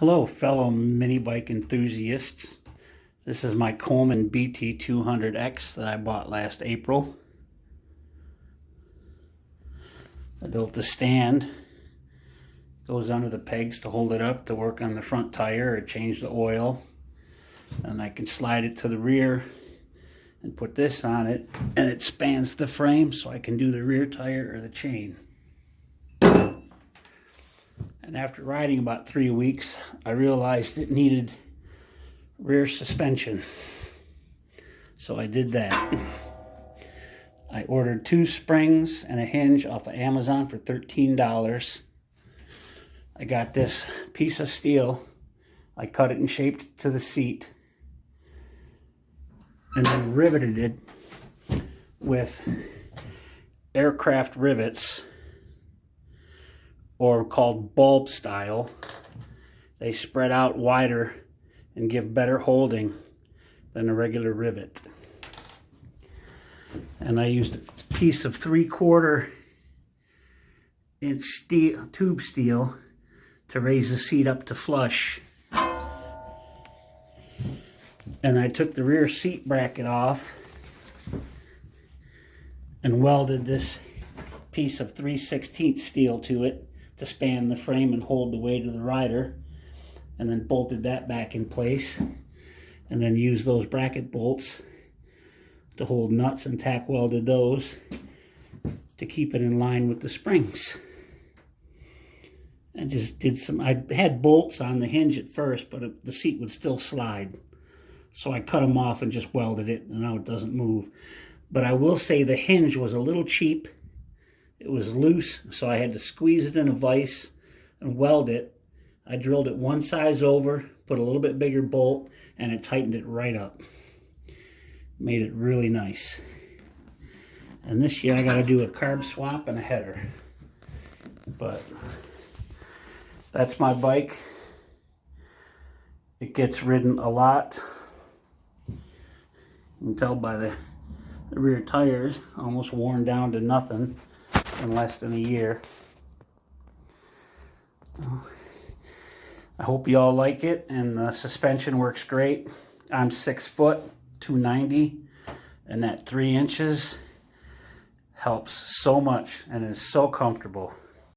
Hello, fellow mini bike enthusiasts. This is my Coleman BT200X that I bought last April. I built the stand. Goes under the pegs to hold it up to work on the front tire or change the oil. And I can slide it to the rear and put this on it, and it spans the frame so I can do the rear tire or the chain. And after riding about 3 weeks, I realized it needed rear suspension. So I did that. I ordered 2 springs and a hinge off of Amazon for $13. I got this piece of steel. I cut it and shaped it to the seat, and then riveted it with aircraft rivets, or called bulb style. They spread out wider and give better holding than a regular rivet. And I used a piece of 3/4 inch steel, tube steel, to raise the seat up to flush. And I took the rear seat bracket off and welded this piece of 3/16 steel to it to span the frame and hold the weight of the rider, and then bolted that back in place, and then used those bracket bolts to hold nuts and tack welded those to keep it in line with the springs. I just did some, I had bolts on the hinge at first, but the seat would still slide. So I cut them off and just welded it, and now it doesn't move. But I will say the hinge was a little cheap. It was loose, so I had to squeeze it in a vise and weld it. I drilled it one size over, put a little bit bigger bolt, and it tightened it right up. Made it really nice. And this year I got to do a carb swap and a header. But that's my bike. It gets ridden a lot. You can tell by the rear tires, almost worn down to nothing in less than a year. I hope you all like it, and the suspension works great. I'm 6 foot, 290, and that 3 inches helps so much and is so comfortable.